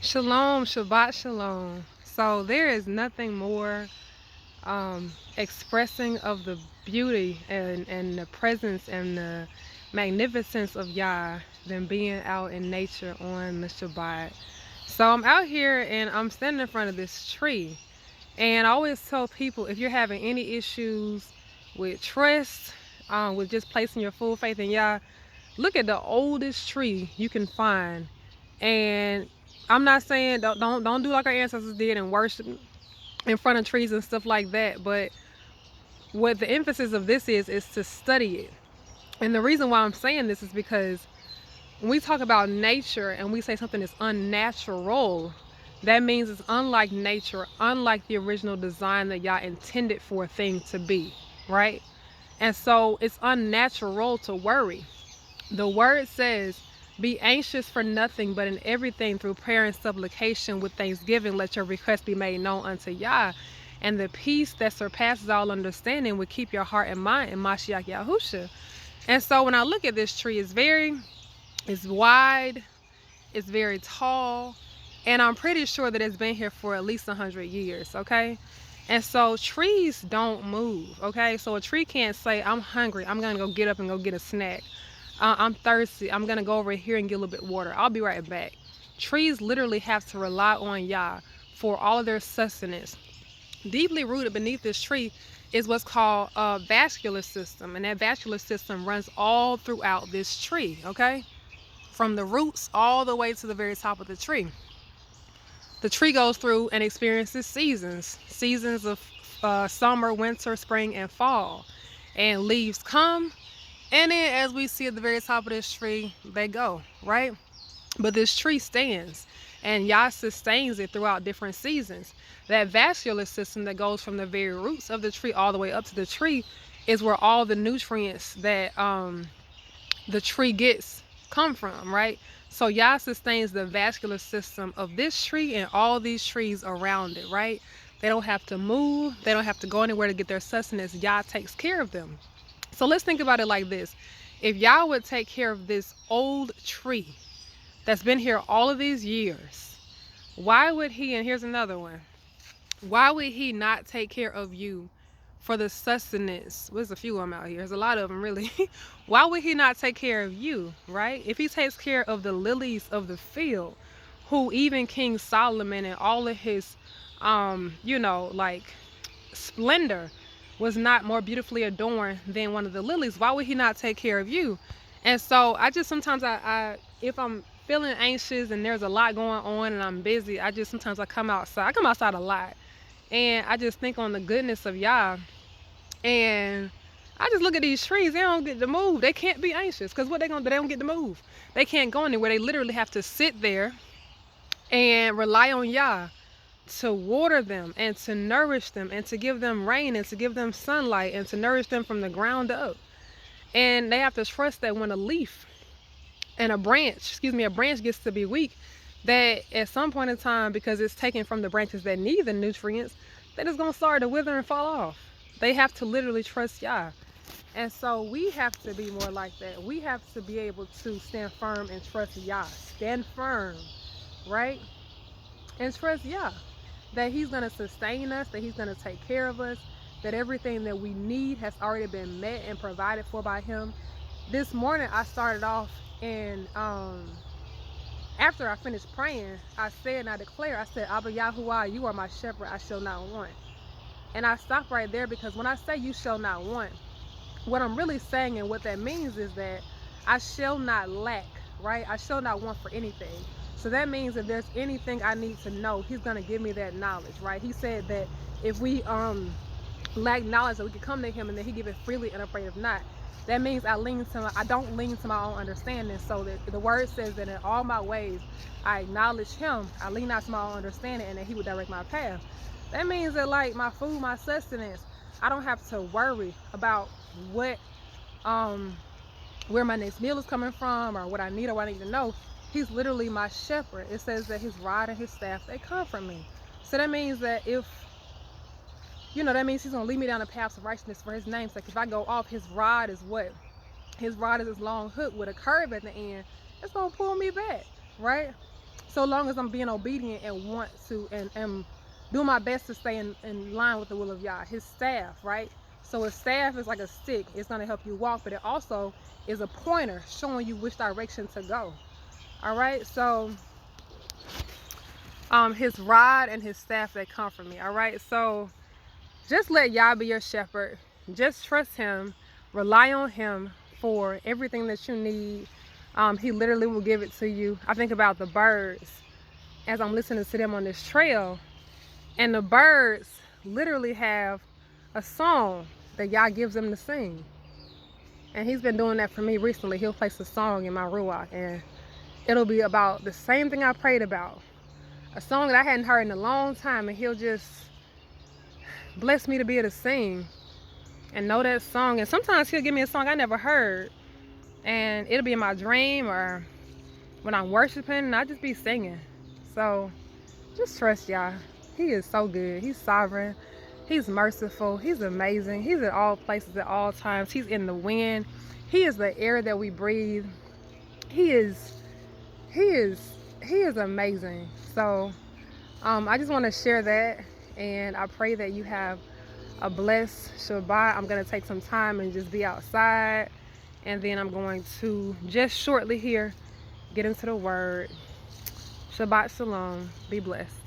Shalom, Shabbat Shalom. So there is nothing more expressing of the beauty and the presence and the magnificence of Yah than being out in nature on the Shabbat. So I'm out here and I'm standing in front of this tree. And I always tell people, if you're having any issues with trust, with just placing your full faith in Yah, look at the oldest tree you can find. And I'm not saying don't do like our ancestors did and worship in front of trees and stuff like that, but what the emphasis of this is to study it. And the reason why I'm saying this is because when we talk about nature and we say something is unnatural, that means it's unlike nature, unlike the original design that y'all intended for a thing to be, right? And so it's unnatural to worry. The word says, be anxious for nothing, but in everything through prayer and supplication with thanksgiving, let your requests be made known unto Yah. And the peace that surpasses all understanding will keep your heart and mind in Mashiach Yahusha. And so when I look at this tree, it's wide, it's very tall, and I'm pretty sure that it's been here for at least 100 years, okay? And so trees don't move, okay? So a tree can't say, I'm hungry, I'm gonna go get up and go get a snack. I'm thirsty, I'm gonna go over here and get a little bit of water. I'll be right back. Trees literally have to rely on Yah for all of their sustenance. Deeply rooted beneath this tree is what's called a vascular system, and that vascular system runs all throughout this tree, okay? From the roots all the way to the very top of the tree. The tree goes through and experiences seasons of summer, winter, spring, and fall. And leaves come, and then as we see at the very top of this tree, they go, right? But this tree stands, and Yah sustains it throughout different seasons. That vascular system that goes from the very roots of the tree all the way up to the tree is where all the nutrients that the tree gets come from, right? So Yah sustains the vascular system of this tree and all these trees around it, right? They don't have to move. They don't have to go anywhere to get their sustenance. Yah takes care of them. So let's think about it like this. If Yah would take care of this old tree that's been here all of these years, why would he, and here's another one, why would he not take care of you for the sustenance? There's a few of them out here. There's a lot of them, really. Why would he not take care of you, right? If he takes care of the lilies of the field, who even King Solomon and all of his, like splendor was not more beautifully adorned than one of the lilies, why would he not take care of you? And so I just sometimes if I'm feeling anxious and there's a lot going on and I'm busy, sometimes I come outside. I come outside a lot. And I just think on the goodness of Yah. And I just look at these trees. They don't get to move. They can't be anxious. Because what they gonna do? They don't get to move. They can't go anywhere. They literally have to sit there and rely on Yah to water them and to nourish them and to give them rain and to give them sunlight and to nourish them from the ground up. And they have to trust that when a leaf and a branch gets to be weak, that at some point in time, because it's taken from the branches that need the nutrients, that it's gonna start to wither and fall off. They have to literally trust Yah. And so we have to be more like that. We have to be able to stand firm and trust Yah. Stand firm, right? And trust Yah. That he's gonna sustain us, that he's gonna take care of us, that everything that we need has already been met and provided for by him. This morning I started off and after I finished praying, I said and I declare, I said, Abba Yahuwah, you are my shepherd, I shall not want. And I stopped right there because when I say you shall not want, what I'm really saying and what that means is that I shall not lack, right? I shall not want for anything. So that means if there's anything I need to know, he's going to give me that knowledge, right? He said that if we lack knowledge, that we can come to him and that he give it freely and afraid of not. That means I don't lean to my own understanding. So that the word says that in all my ways, I acknowledge him. I lean not to my own understanding and that he would direct my path. That means that like my food, my sustenance, I don't have to worry about what, where my next meal is coming from or what I need or what I need to know. He's literally my shepherd. It says that his rod and his staff, they comfort me. So that means that that means he's going to lead me down the paths of righteousness for his name's sake. If I go off, his rod is what? His rod is this long hook with a curve at the end. It's going to pull me back, right? so long as I'm being obedient and want to and do my best to stay in line with the will of Yah. His staff, right? So his staff is like a stick. It's gonna help you walk, but it also is a pointer showing you which direction to go. All right, so his rod and his staff, they comfort me. All right, so just let Yah be your shepherd. Just trust him, rely on him for everything that you need. He literally will give it to you. I think about the birds as I'm listening to them on this trail, and the birds literally have a song that Yah gives them to sing. And he's been doing that for me recently. He'll place a song in my ruach, and it'll be about the same thing I prayed about. A song that I hadn't heard in a long time, and he'll just bless me to be able to sing and know that song. And sometimes he'll give me a song I never heard, and it'll be in my dream or when I'm worshiping, and I'll just be singing. So just trust Yah. He is so good. He's sovereign. He's merciful. He's amazing. He's at all places at all times. He's in the wind. He is the air that we breathe. He is amazing. So I just want to share that, and I pray that you have a blessed Shabbat. I'm going to take some time and just be outside, and then I'm going to just shortly here get into the word. Shabbat shalom. Be blessed.